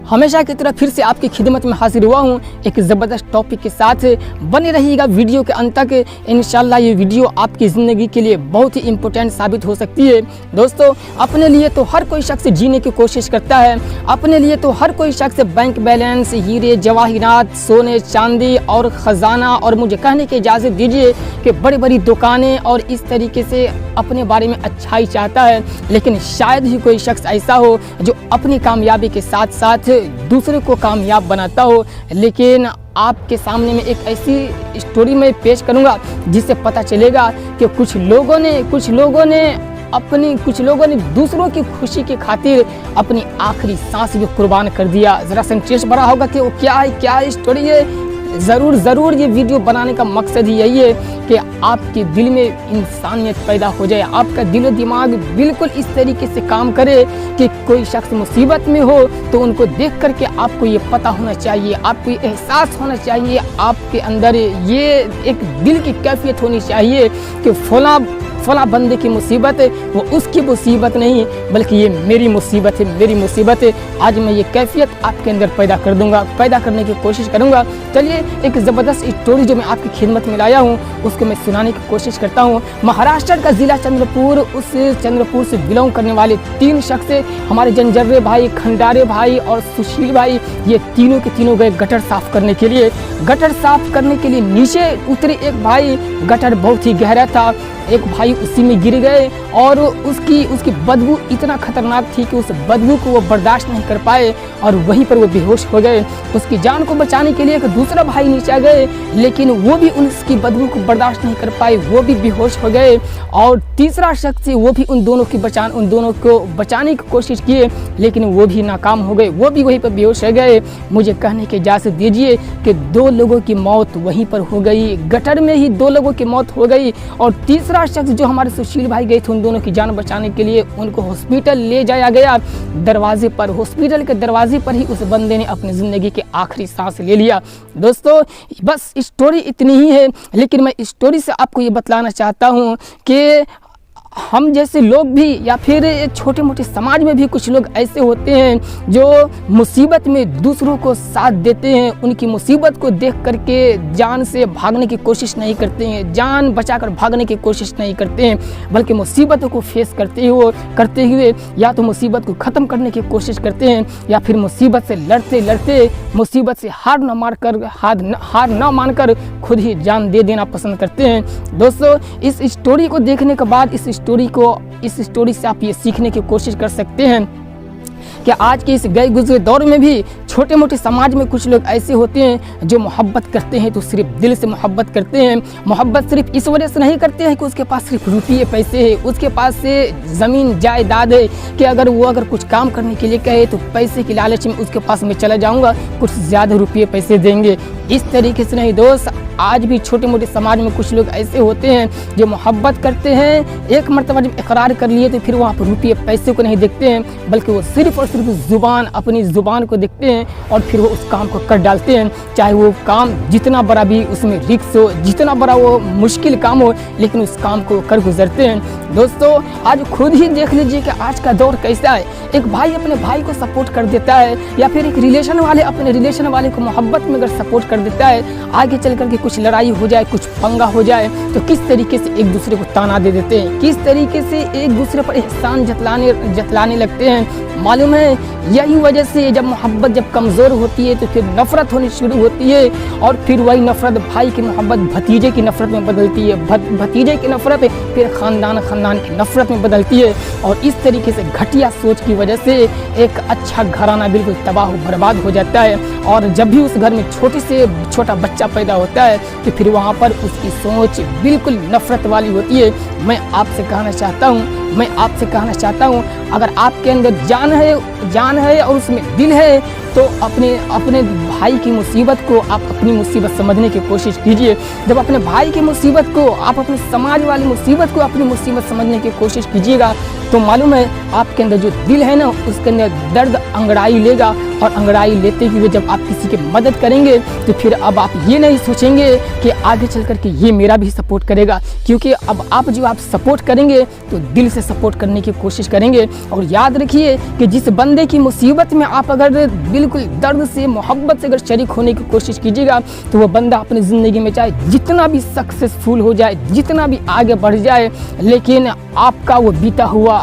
हमेशा की तरह फिर से आपकी खिदमत में हाजिर हुआ हूँ एक ज़बरदस्त टॉपिक के साथ। बने रहिएगा वीडियो के अंत तक। इंशाल्लाह ये वीडियो आपकी ज़िंदगी के लिए बहुत ही इम्पोर्टेंट साबित हो सकती है। दोस्तों, अपने लिए तो हर कोई शख्स जीने की कोशिश करता है। अपने लिए तो हर कोई शख्स बैंक बैलेंस, हीरे जवाहिरात, सोने चांदी और ख़जाना और मुझे कहने की इजाज़त दीजिए कि बड़ी बड़ी दुकानें और इस तरीके से अपने बारे में अच्छाई चाहता है। लेकिन शायद ही कोई शख्स ऐसा हो जो अपनी कामयाबी के साथ साथ दूसरे को कामयाब बनाता हो। लेकिन आपके सामने में एक ऐसी स्टोरी में पेश करूंगा जिससे पता चलेगा कि कुछ लोगों ने दूसरों की खुशी की खातिर अपनी आखिरी सांस भी कुर्बान कर दिया। ज़रा सा इंटरेस्ट बड़ा होगा कि वो क्या स्टोरी है। ज़रूर ये वीडियो बनाने का मकसद ही यही है कि आपके दिल में इंसानियत पैदा हो जाए, आपका दिल और दिमाग बिल्कुल इस तरीके से काम करे कि कोई शख्स मुसीबत में हो तो उनको देख करके आपको ये पता होना चाहिए, आपको ये एहसास होना चाहिए, आपके अंदर ये एक दिल की कैफियत होनी चाहिए कि फला बंदे की मुसीबत है, वो उसकी मुसीबत नहीं बल्कि ये मेरी मुसीबत है। आज मैं ये कैफियत आपके अंदर पैदा कर दूंगा, पैदा करने की कोशिश करूंगा। चलिए एक ज़बरदस्त स्टोरी जो मैं आपकी खिदमत में लाया हूँ उसको मैं सुनाने की कोशिश करता हूँ। महाराष्ट्र का ज़िला चंद्रपुर, उस चंद्रपुर से बिलोंग करने वाले 3 शख्स हमारे जंजर्रे भाई, खंडारे भाई और सुशील भाई, ये तीनों के तीनों गए गटर साफ करने के लिए। गटर साफ करने के लिए नीचे उतरे एक भाई, गटर बहुत ही गहरा था, एक भाई उसी में गिर गए और उसकी बदबू इतना खतरनाक थी कि उस बदबू को वो बर्दाश्त नहीं कर पाए और वहीं पर वो बेहोश हो गए। उसकी जान को बचाने के लिए एक दूसरा भाई नीचे आ गए, लेकिन वो भी उसकी बदबू को बर्दाश्त नहीं कर पाए, वो भी बेहोश हो गए। और तीसरा शख्स वो भी उन दोनों को बचाने की कोशिश किए, लेकिन वो भी नाकाम हो गए, वो भी वहीं पर बेहोश हो गए। मुझे कहने की इजाज़त दीजिए कि 2 लोगों की मौत वहीं पर हो गई, गटर में ही 2 लोगों की मौत हो गई। और तीसरा शख्स जो हमारे सुशील भाई गए थे उन दोनों की जान बचाने के लिए, उनको हॉस्पिटल ले जाया गया। हॉस्पिटल के दरवाजे पर ही उस बंदे ने अपनी ज़िंदगी के आखिरी सांस ले लिया। दोस्तों, बस स्टोरी इतनी ही है, लेकिन मैं स्टोरी से आपको ये बतलाना चाहता हूँ कि हम जैसे लोग भी या फिर छोटे मोटे समाज में भी कुछ लोग ऐसे होते हैं जो मुसीबत में दूसरों को साथ देते हैं। उनकी मुसीबत को देख करके जान से भागने की कोशिश नहीं करते हैं, जान बचाकर भागने की कोशिश नहीं करते हैं, बल्कि मुसीबतों को फेस करते हुए या तो मुसीबत को ख़त्म करने की कोशिश करते हैं या फिर मुसीबत से लड़ते मुसीबत से हार न मानकर खुद ही जान दे देना पसंद करते हैं। दोस्तों, इस स्टोरी को देखने के बाद इस स्टोरी से आप ये सीखने की कोशिश कर सकते हैं कि आज के इस गए गुजरे दौर में भी छोटे मोटे समाज में कुछ लोग ऐसे होते हैं जो मोहब्बत करते हैं तो सिर्फ दिल से मोहब्बत करते हैं। मोहब्बत सिर्फ इस वजह से नहीं करते हैं कि उसके पास सिर्फ रुपये पैसे है, उसके पास से ज़मीन जायदाद है कि अगर कुछ काम करने के लिए कहे तो पैसे की लालच में उसके पास मैं चला जाऊँगा, कुछ ज़्यादा रुपये पैसे देंगे। इस तरीके से नहीं दोस्त, आज भी छोटे मोटे समाज में कुछ लोग ऐसे होते हैं जो मोहब्बत करते हैं, एक मरतबा जब इकरार कर लिए तो फिर वहाँ पर रुपये पैसे को नहीं देखते हैं, बल्कि वो सिर्फ और सिर्फ अपनी ज़ुबान को देखते हैं और फिर वो उस काम को कर डालते हैं। चाहे वो काम जितना बड़ा भी उसमें रिस्क हो, जितना बड़ा वो मुश्किल काम हो, लेकिन उस काम को कर गुजरते हैं। दोस्तों, आज खुद ही देख लीजिए कि आज का दौर कैसा है। एक भाई अपने भाई को सपोर्ट कर देता है या फिर एक रिलेशन वाले अपने रिलेशन वाले को मोहब्बत में अगर सपोर्ट कर देता है, आगे चल करके कुछ लड़ाई हो जाए, कुछ पंगा हो जाए तो किस तरीके से एक दूसरे को ताना दे देते हैं, किस तरीके से एक दूसरे पर एहसान जतलाने लगते हैं। मालूम है, यही वजह से जब मोहब्बत जब कमज़ोर होती है तो फिर नफ़रत होनी शुरू होती है और फिर वही नफ़रत भाई की मोहब्बत भतीजे की नफ़रत में बदलती है, भतीजे की नफ़रत फिर ख़ानदान की नफ़रत में बदलती है। और इस तरीके से घटिया सोच की वजह से एक अच्छा घराना बिल्कुल तबाह बर्बाद हो जाता है। और जब भी उस घर में छोटा बच्चा पैदा होता है तो फिर वहाँ पर उसकी सोच बिल्कुल नफ़रत वाली होती है। मैं आपसे कहना चाहता हूँ अगर आपके अंदर जान है और उसमें दिल है तो अपने भाई की मुसीबत को आप अपनी मुसीबत समझने की कोशिश कीजिए। जब अपने भाई की मुसीबत को आप अपने समाज वाली मुसीबत को अपनी मुसीबत समझने की कोशिश कीजिएगा तो मालूम है आपके अंदर जो दिल है ना, उसके अंदर दर्द अंगड़ाई लेगा और अंगड़ाई लेते हुए जब आप किसी की मदद करेंगे तो फिर अब आप ये नहीं सोचेंगे कि आगे चल कर के ये मेरा भी सपोर्ट करेगा, क्योंकि अब आप सपोर्ट करेंगे तो दिल से सपोर्ट करने की कोशिश करेंगे। और याद रखिए कि जिस बंदे की मुसीबत में आप अगर बिल्कुल दर्द से मोहब्बत से अगर शरीक होने की कोशिश कीजिएगा तो वो बंदा अपनी ज़िंदगी में चाहे जितना भी सक्सेसफुल हो जाए, जितना भी आगे बढ़ जाए, लेकिन आपका वो बीता हुआ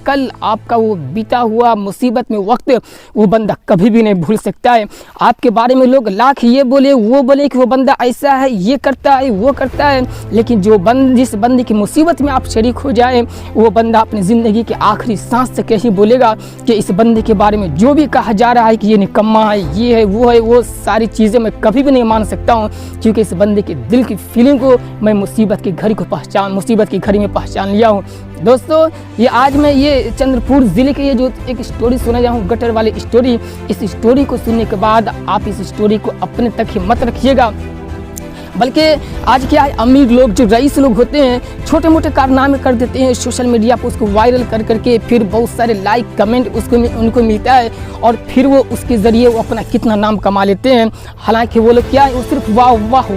कल, आपका वो बीता हुआ मुसीबत में वक्त वो बंदा कभी भी नहीं भूल सकता है। आपके बारे में लोग लाख ये बोले वो बोले कि वो बंदा ऐसा है, ये करता है, वो करता है, लेकिन जिस बंदे की मुसीबत में आप शरीक हो जाए वो बंदा अपनी ज़िंदगी के आखिरी सांस तक यही बोलेगा कि इस बंदे के बारे में जो भी कहा जा रहा है कि ये निकम्मा है, ये है, वो सारी चीज़ें मैं कभी भी नहीं मान सकता हूँ, क्योंकि इस बंदे के दिल की फीलिंग को मैं मुसीबत की घड़ी में पहचान लिया हूँ। दोस्तों, ये आज मैं ये चंद्रपुर ज़िले के ये जो एक स्टोरी सुना जाऊँ, गटर वाली स्टोरी, इस स्टोरी को सुनने के बाद आप इस स्टोरी को अपने तक ही मत रखिएगा, बल्कि आज क्या है, अमीर लोग जो रईस लोग होते हैं छोटे मोटे कारनामे कर देते हैं, सोशल मीडिया पर उसको वायरल कर करके फिर बहुत सारे लाइक कमेंट उनको मिलता है और फिर वो उसके ज़रिए वो अपना कितना नाम कमा लेते हैं। हालांकि वो लोग क्या है, वो सिर्फ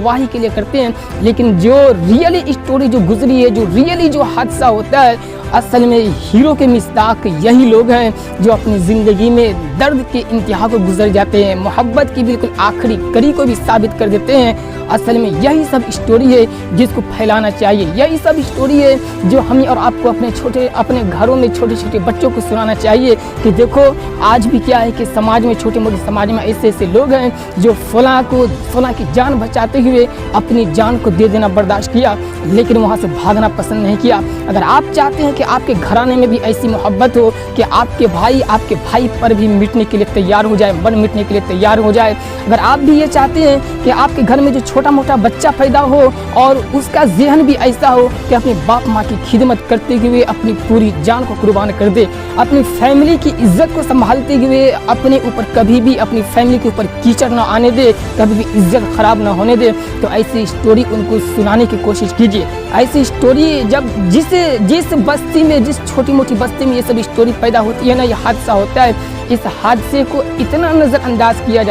वाही के लिए करते हैं, लेकिन जो रियली स्टोरी जो गुजरी है, जो रियली जो हादसा होता है, असल में हीरो के मिस्ताक यही लोग हैं जो अपनी ज़िंदगी में दर्द के इंतहा को गुजर जाते हैं, मोहब्बत की बिल्कुल आखिरी कड़ी को भी साबित कर देते हैं। असल में यही सब स्टोरी है जिसको फैलाना चाहिए, यही सब स्टोरी है जो हमें और आपको अपने घरों में छोटे छोटे बच्चों को सुनाना चाहिए कि देखो आज भी क्या है कि समाज में, छोटे मोटे समाज में ऐसे लोग हैं जो फलां की जान बचाते हुए अपनी जान को दे देना बर्दाश्त किया, लेकिन वहाँ से भागना पसंद नहीं किया। अगर आप चाहते हैं कि आपके घराने में भी ऐसी मोहब्बत हो कि आपके भाई पर भी मिटने के लिए तैयार हो जाए, मन मिटने के लिए तैयार हो जाए, अगर आप भी ये चाहते हैं कि आपके घर में जो छोटा मोटा बच्चा पैदा हो और उसका ज़हन भी ऐसा हो कि अपने बाप माँ की खिदमत करते हुए अपनी पूरी जान को कुर्बान कर दे, अपनी फैमिली की इज्जत को संभालते हुए अपने ऊपर कभी भी अपनी फैमिली के ऊपर कीचड़ ना आने दे, कभी भी इज्जत खराब ना होने दे, तो ऐसी स्टोरी उनको सुनाने की कोशिश कीजिए। ऐसी स्टोरी जब जिस बस्ती में, जिस छोटी मोटी बस्ती में ये सब स्टोरी पैदा होती है ना, ये हादसा होता है, इस हादसे को इतना नज़रअंदाज किया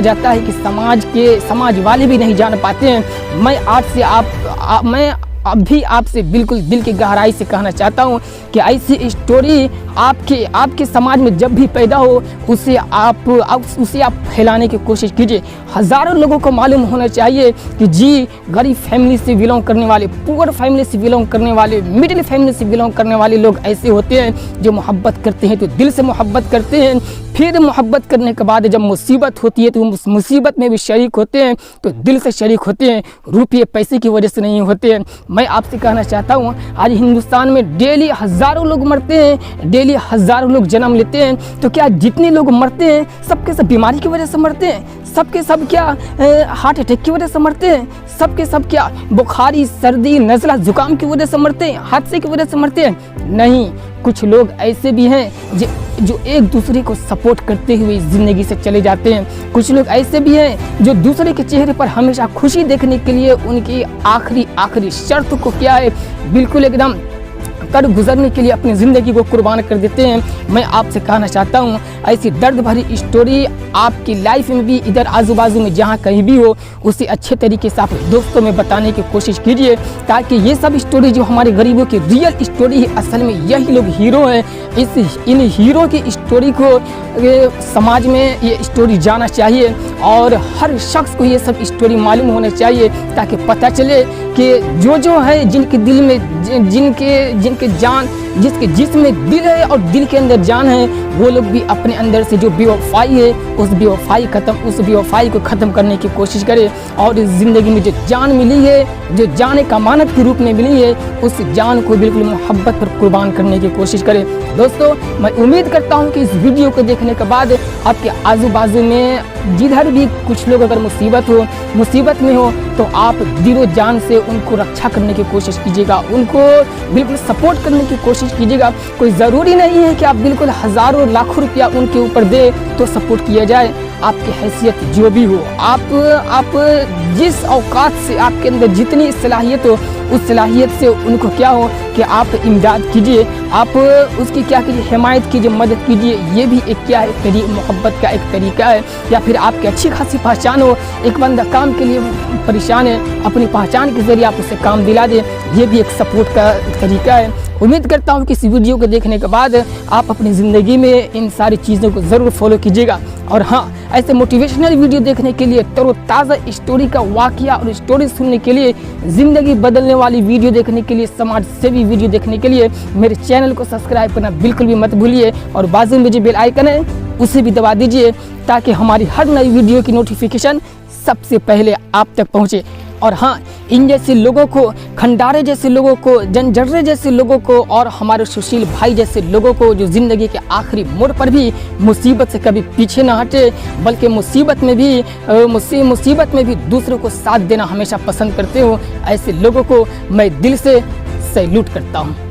जाता है कि समाज वाले भी नहीं जान पाते हैं। मैं अभी आपसे बिल्कुल दिल की गहराई से कहना चाहता हूँ कि ऐसी स्टोरी आपके समाज में जब भी पैदा हो उसे आप फैलाने की कोशिश कीजिए। हज़ारों लोगों को मालूम होना चाहिए कि जी गरीब फैमिली से बिलोंग करने वाले, पुअर फैमिली से बिलोंग करने वाले, मिडिल फैमिली से बिलोंग करने वाले लोग ऐसे होते हैं जो मोहब्बत करते हैं तो दिल से मोहब्बत करते हैं, फिर मोहब्बत करने के बाद जब मुसीबत होती है तो उस मुसीबत में भी शरीक होते हैं, तो दिल से शरीक होते हैं, रुपये पैसे की वजह से नहीं होते हैं। मैं आपसे कहना चाहता हूँ आज हिंदुस्तान में डेली हज़ारों लोग मरते हैं, डेली हज़ारों लोग जन्म लेते हैं, तो क्या जितने लोग मरते हैं सबके सब बीमारी की वजह से मरते हैं? सबके सब क्या हार्ट अटैक की वजह से मरते हैं? सबके सब क्या बुखारी, सर्दी, नज़ला, जुकाम की वजह से मरते हैं? हादसे की वजह से मरते हैं? नहीं, कुछ लोग ऐसे भी हैं जो एक दूसरे को सपोर्ट करते हुए ज़िंदगी से चले जाते हैं। कुछ लोग ऐसे भी हैं जो दूसरे के चेहरे पर हमेशा खुशी देखने के लिए उनकी आखिरी शर्त को क्या है, बिल्कुल एकदम कर गुजरने के लिए अपनी ज़िंदगी को कुर्बान कर देते हैं। मैं आपसे कहना चाहता हूँ ऐसी दर्द भरी स्टोरी आपकी लाइफ में भी, इधर आजू बाजू में जहाँ कहीं भी हो, उसे अच्छे तरीके से आप दोस्तों में बताने की कोशिश कीजिए, ताकि ये सब स्टोरी जो हमारे गरीबों की रियल स्टोरी है, असल में यही लोग हीरो हैं। इन हीरो की स्टोरी को समाज में ये स्टोरी जाना चाहिए और हर शख्स को ये सब स्टोरी मालूम होना चाहिए, ताकि पता चले कि जो है जिनके दिल में जिसके जिस्म में दिल है और दिल के अंदर जान है, वो लोग भी अपने अंदर से जो बेवफाई है उस बेवफाई को ख़त्म करने की कोशिश करें और इस ज़िंदगी में जो जान मिली है, जो जान एक अमानत के रूप में मिली है, उस जान को बिल्कुल मोहब्बत पर कुर्बान करने की कोशिश करें। दोस्तों, मैं उम्मीद करता हूँ कि इस वीडियो को देखने के बाद आपके आजू बाजू में जिधर भी कुछ लोग अगर मुसीबत में हो तो आप दिलो जान से उनको रक्षा करने की कोशिश कीजिएगा, उनको बिल्कुल सपोर्ट करने की कोशिश कीजिएगा। कोई ज़रूरी नहीं है कि आप बिल्कुल हज़ारों लाखों रुपया उनके ऊपर दे तो सपोर्ट किया जाए। आपकी हैसियत जो भी हो, आप जिस औकात से आपके अंदर जितनी सलाहियत हो, उस सलाहियत से उनको क्या हो कि आप इमदाद कीजिए, आप उसकी क्या कीजिए, हिमायत कीजिए, मदद कीजिए। ये भी एक क्या है, मोहब्बत का एक तरीका है। या फिर आपकी अच्छी खासी पहचान हो, एक बंदा काम के लिए परेशान है, अपनी पहचान के ज़रिए आप उसे काम दिला दें, ये भी एक सपोर्ट का तरीका है। उम्मीद करता हूँ कि इस वीडियो को देखने के बाद आप अपनी ज़िंदगी में इन सारी चीज़ों को ज़रूर फॉलो कीजिएगा। और हाँ, ऐसे मोटिवेशनल वीडियो देखने के लिए, तरोताज़ा स्टोरी का वाकया और स्टोरी सुनने के लिए, ज़िंदगी बदलने वाली वीडियो देखने के लिए, समाज सेवी वीडियो देखने के लिए मेरे चैनल को सब्सक्राइब करना बिल्कुल भी मत भूलिए। और बाजू में जो बेल आइकन है उसे भी दबा दीजिए ताकि हमारी हर नई वीडियो की नोटिफिकेशन सबसे पहले आप तक पहुँचे। और हाँ, इन जैसे लोगों को, खंडारे जैसे लोगों को, जनजर्रे जैसे लोगों को और हमारे सुशील भाई जैसे लोगों को जो ज़िंदगी के आखिरी मोड़ पर भी मुसीबत से कभी पीछे ना हटे, बल्कि मुसीबत में भी दूसरों को साथ देना हमेशा पसंद करते हो, ऐसे लोगों को मैं दिल से सैल्यूट करता हूँ।